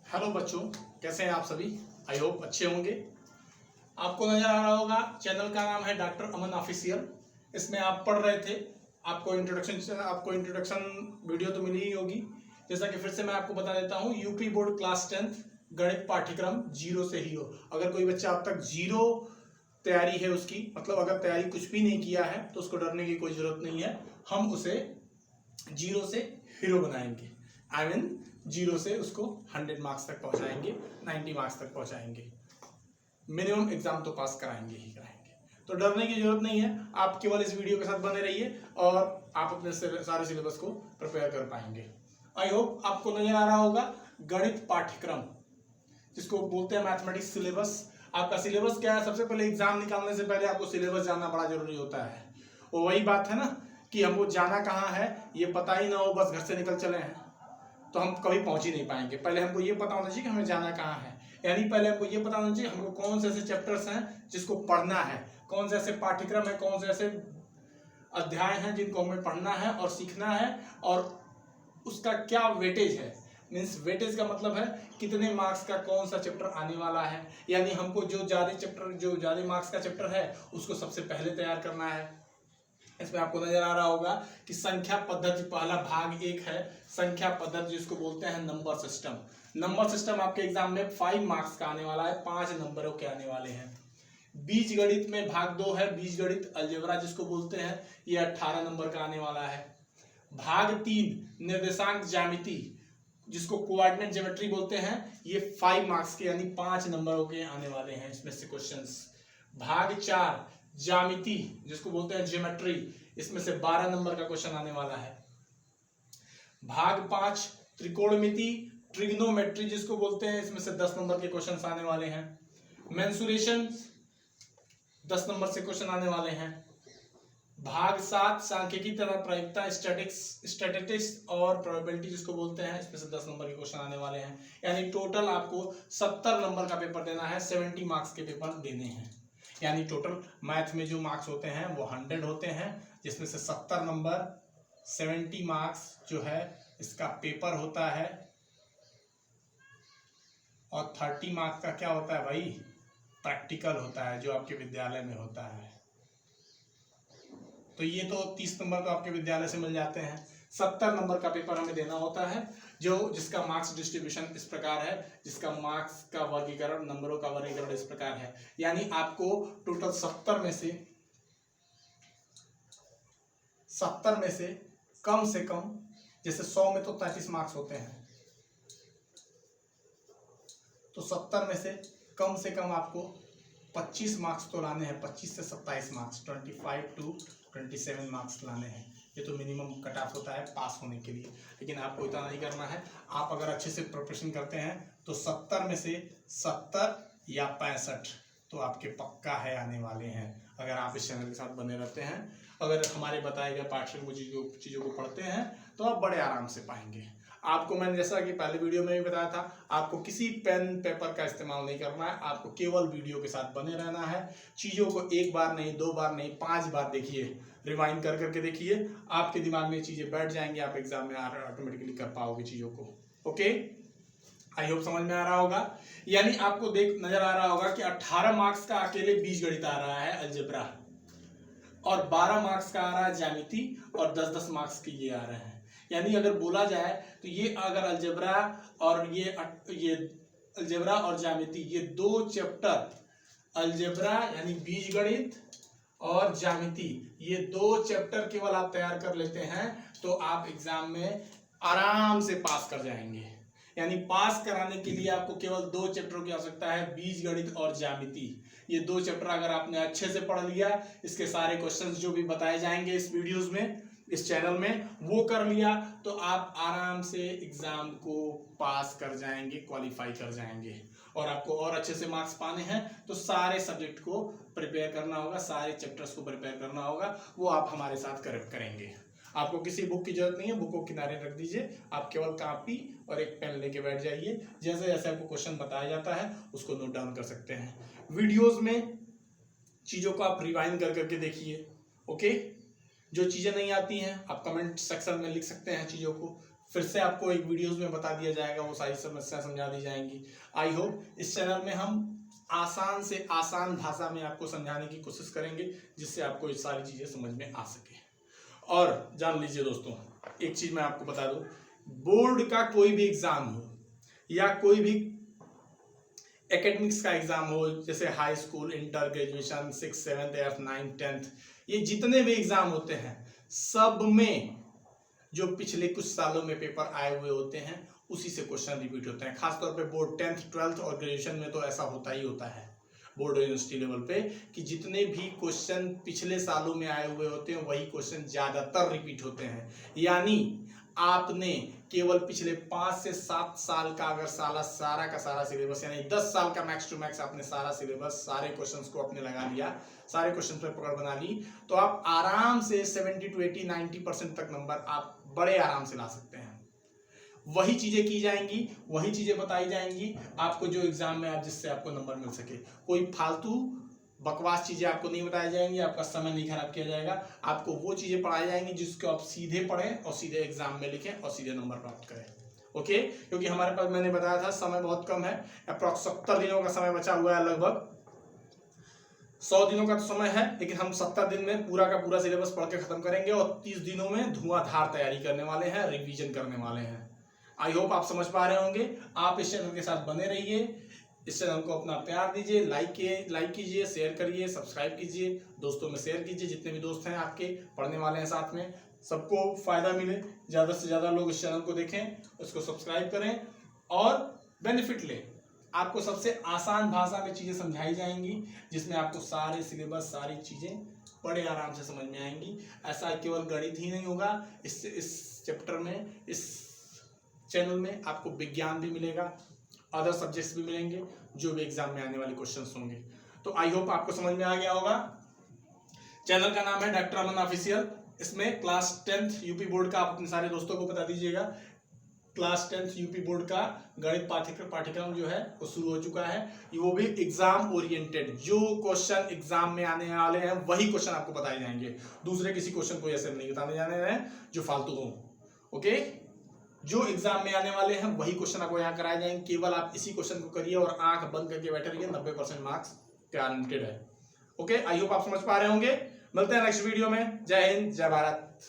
Hello बच्चों, कैसे हैं आप सभी। आई होप अच्छे होंगे। आपको नजर आ रहा होगा चैनल का नाम है डॉक्टर अमन ऑफिशियल। इसमें आप पढ़ रहे थे, आपको इंट्रोडक्शन वीडियो तो मिली ही होगी। जैसा कि फिर से मैं आपको बता देता हूँ, यूपी बोर्ड क्लास 10 गणित पाठ्यक्रम जीरो से ही हो। अगर कोई बच्चा अब तक जीरो तैयारी है उसकी, मतलब अगर तैयारी कुछ भी नहीं किया है, तो उसको डरने की कोई जरूरत नहीं है। हम उसे जीरो से हीरो बनाएंगे। आई मीन जीरो से उसको 100 मार्क्स तक पहुंचाएंगे, 90 मार्क्स तक पहुंचाएंगे। मिनिमम एग्जाम तो पास कराएंगे ही कराएंगे। तो डरने की जरूरत नहीं है। आप केवल इस वीडियो के साथ बने रहिए और आप अपने सारे सिलेबस को प्रिपेयर कर पाएंगे। आई होप आपको नजर आ रहा होगा गणित पाठ्यक्रम, जिसको बोलते हैं मैथमेटिक्स सिलेबस। आपका सिलेबस क्या है? सबसे पहले एग्जाम निकालने से पहले आपको सिलेबस जानना बड़ा जरूरी होता है। वो वही बात है ना कि हमको जाना कहाँ है ये पता ही ना हो, बस घर से निकल चले हैं तो हम कभी पहुंच ही नहीं पाएंगे। पहले हमको ये पता होना चाहिए कि हमें जाना कहाँ है। यानी पहले हमको ये पता होना चाहिए हमको कौन से ऐसे चैप्टर्स हैं जिसको पढ़ना है, कौन से ऐसे पाठ्यक्रम है, कौन से ऐसे अध्याय हैं जिनको हमें पढ़ना है और सीखना है, और उसका क्या वेटेज है। मीन्स वेटेज का मतलब है कितने मार्क्स का कौन सा चैप्टर आने वाला है। यानी हमको जो ज्यादा मार्क्स का चैप्टर है उसको सबसे पहले तैयार करना है। इसमें आपको नजर आ रहा होगा कि संख्या पद्धति पहला भाग 1 है, संख्या पद्धति जिसको बोलते हैं नंबर सिस्टम। नंबर सिस्टम आपके एग्जाम में 5 मार्क्स का आने वाला है, 5 नंबरों के आने वाले हैं। बीज गणित में भाग 2 है, बीज गणित अलजेब्रा जिसको बोलते हैं, ये 18 नंबर का आने वाला है। भाग 3 निर्देशांक ज्यामिति जिसको कोऑर्डिनेट ज्योमेट्री बोलते हैं, ये 5 मार्क्स के यानी 5 नंबरों के आने वाले हैं इसमें से क्वेश्चंस। भाग 4 ज्यामिति जिसको बोलते हैं ज्योमेट्री, इसमें से 12 नंबर का क्वेश्चन आने वाला है। भाग 5 त्रिकोणमिति ट्रिग्नोमेट्री जिसको बोलते हैं, इसमें से 10 नंबर के क्वेश्चंस आने वाले हैं। मेंसुरेशन 10 नंबर से क्वेश्चन आने वाले हैं। भाग 7 सांख्यिकी तथा प्रायिकता स्टैटिस्टिक्स और प्रोबेबिलिटी जिसको बोलते हैं, इसमें से 10 नंबर के क्वेश्चन आने वाले हैं। यानी टोटल आपको 70 नंबर का पेपर देना है, 70 मार्क्स के पेपर देने हैं। यानी टोटल मैथ में जो मार्क्स होते हैं वो 100 होते हैं, जिसमें से 70 नंबर 70 मार्क्स जो है इसका पेपर होता है, और 30 मार्क्स का क्या होता है भाई? प्रैक्टिकल होता है जो आपके विद्यालय में होता है। तो ये तो 30 नंबर तो आपके विद्यालय से मिल जाते हैं। 70 नंबर का पेपर हमें देना होता है, जिसका मार्क्स डिस्ट्रीब्यूशन इस प्रकार है, जिसका मार्क्स का वर्गीकरण, नंबरों का वर्गीकरण इस प्रकार है। यानी आपको टोटल 70 में से कम, जैसे 100 में तो 33 मार्क्स होते हैं, तो 70 में से कम आपको 25 मार्क्स तो लाने हैं। 25 से 27 मार्क्स, 25 to 27 मार्क्स लाने हैं। ये तो मिनिमम कट ऑफ होता है पास होने के लिए, लेकिन आपको इतना नहीं करना है। आप अगर अच्छे से प्रिपरेशन करते हैं तो 70 में से 70 या 65 तो आपके पक्का है आने वाले हैं, अगर आप इस चैनल के साथ बने रहते हैं। अगर हमारे बताए गए पाठ्यक्रम चीज़ों को पढ़ते हैं तो आप बड़े आराम से पाएंगे। आपको मैंने जैसा कि पहले वीडियो में भी बताया था, आपको किसी पेन पेपर का इस्तेमाल नहीं करना है, आपको केवल वीडियो के साथ बने रहना है। चीज़ों को एक बार नहीं, 2 बार नहीं, 5 बार देखिए, रिवाइंड कर करके देखिए, आपके दिमाग में चीज़ें बैठ जाएंगी, आप एग्जाम में ऑटोमेटिकली कर पाओगे चीज़ों को। ओके, आई होप समझ में आ रहा होगा। यानी आपको नजर आ रहा होगा कि 18 मार्क्स का अकेले बीजगणित आ रहा है अलजेब्रा, और 12 मार्क्स का आ रहा है ज्यामिति, और 10-10 मार्क्स के ये आ रहे हैं। यानी अगर बोला जाए तो ये अगर अलजेब्रा और ज्यामिति, ये 2 चैप्टर, अलजेब्रा यानी बीजगणित और ज्यामिति, ये 2 चैप्टर केवल आप तैयार कर लेते हैं तो आप एग्जाम में आराम से पास कर जाएंगे। यानी पास कराने के लिए आपको केवल 2 चैप्टरों की आवश्यकता है, बीजगणित और ज्यामिति। ये 2 चैप्टर अगर आपने अच्छे से पढ़ लिया, इसके सारे क्वेश्चंस जो भी बताए जाएंगे इस वीडियोस में, इस चैनल में, वो कर लिया, तो आप आराम से एग्जाम को पास कर जाएंगे, क्वालिफाई कर जाएंगे। और आपको और अच्छे से मार्क्स पाने हैं तो सारे सब्जेक्ट को प्रिपेयर करना होगा, सारे चैप्टर्स को प्रिपेयर करना होगा, वो आप हमारे साथ करेंगे। आपको किसी बुक की जरूरत नहीं है, बुक को किनारे रख दीजिए, आप केवल कॉपी और एक पेन लेके बैठ जाइए। जैसे जैसे आपको क्वेश्चन बताया जाता है उसको नोट डाउन कर सकते हैं। वीडियोस में चीज़ों को आप रिवाइंड कर करके देखिए। ओके, जो चीज़ें नहीं आती हैं आप कमेंट सेक्शन में लिख सकते हैं चीज़ों को, फिर से आपको एक वीडियोस में बता दिया जाएगा, वो सारी समस्या समझा दी जाएंगी। आई होप इस चैनल में हम आसान से आसान भाषा में आपको समझाने की कोशिश करेंगे, जिससे आपको ये सारी चीज़ें समझ में आ सके। और जान लीजिए दोस्तों, एक चीज़ मैं आपको बता दूं, बोर्ड का कोई भी एग्ज़ाम हो या कोई भी एकेडमिक्स का एग्ज़ाम हो, जैसे हाई स्कूल, इंटर, ग्रेजुएशन, 6, 7, 8, 9, 10, ये जितने भी एग्ज़ाम होते हैं, सब में जो पिछले कुछ सालों में पेपर आए हुए होते हैं उसी से क्वेश्चन रिपीट होते हैं। खासतौर पे बोर्ड 10th, 12th और ग्रेजुएशन में तो ऐसा होता ही होता है, बोर्ड और यूनिवर्सिटी लेवल पे, कि जितने भी क्वेश्चन पिछले सालों में आए हुए होते हैं वही क्वेश्चन ज़्यादातर रिपीट होते हैं। यानी आपने केवल पिछले 5 से 7 साल का अगर सारा का सारा सिलेबस, यानी 10 साल का मैक्स टू मैक्स आपने सारा सिलेबस, सारे क्वेश्चंस को आपने लगा लिया, सारे क्वेश्चन पर पकड़ बना ली, तो आप आराम से 70 to 80, 90% तक नंबर आप बड़े आराम से ला सकते हैं। वही चीजें की जाएंगी, वही चीजें बताई जाएंगी आपको जो एग्जाम में, आप जिससे आपको नंबर मिल सके। कोई फालतू बकवास चीजें आपको नहीं बताई जाएंगी, आपका समय नहीं खराब किया जाएगा। आपको वो चीजें पढ़ाई जाएंगी जिसको आप सीधे पढ़ें और सीधे एग्जाम में लिखें और सीधे नंबर प्राप्त करें। ओके, क्योंकि हमारे पास, मैंने बताया था, समय बहुत कम है, अप्रॉक्स 70 दिनों का समय बचा हुआ है। लगभग 100 दिनों का तो समय है, लेकिन हम 70 दिन में पूरा का पूरा सिलेबस पढ़ के खत्म करेंगे और 30 दिनों में धुआंधार तैयारी करने वाले हैं, रिवीजन करने वाले हैं। आई होप आप समझ पा रहे होंगे। आप इस चैनल के साथ बने रहिए, इस चैनल को अपना प्यार दीजिए, लाइक कीजिए, शेयर करिए, सब्सक्राइब कीजिए, दोस्तों में शेयर कीजिए, जितने भी दोस्त हैं आपके पढ़ने वाले हैं साथ में, सबको फायदा मिले, ज़्यादा से ज़्यादा लोग इस चैनल को देखें, उसको सब्सक्राइब करें और बेनिफिट लें। आपको सबसे आसान भाषा में चीज़ें समझाई जाएंगी, जिसमें आपको सारे सिलेबस, सारी चीज़ें बड़े आराम से समझ में आएंगी। ऐसा केवल गणित ही नहीं होगा, इस चैप्टर में, इस चैनल में आपको विज्ञान भी मिलेगा, अदर सब्जेक्ट्स भी मिलेंगे, जो भी एग्जाम में आने वाले क्वेश्चंस होंगे। तो आई होप आपको समझ में आ गया होगा। चैनल का नाम है डॉक्टर अमन ऑफिशियल। इसमें क्लास 10th यूपी बोर्ड का आप अपने सारे दोस्तों को बता दीजिएगा। क्लास 10th यूपी बोर्ड का गणित पाठ्यक्रम जो है वो शुरू हो चुका है। वो भी एग्जाम ओरिएंटेड, जो क्वेश्चन एग्जाम में आने वाले हैं वही क्वेश्चन आपको बताए जाएंगे। दूसरे किसी क्वेश्चन को ऐसे नहीं बताने जाने हैं जो फालतू हो। ओके, जो एग्जाम में आने वाले हैं वही क्वेश्चन आपको यहाँ कराए जाएंगे। केवल आप इसी क्वेश्चन को करिए और आंख बंद करके बैठे रहिए, 90% मार्क्स गारंटेड है। ओके, आई होप आप समझ पा रहे होंगे। मिलते हैं नेक्स्ट वीडियो में। जय हिंद, जय भारत।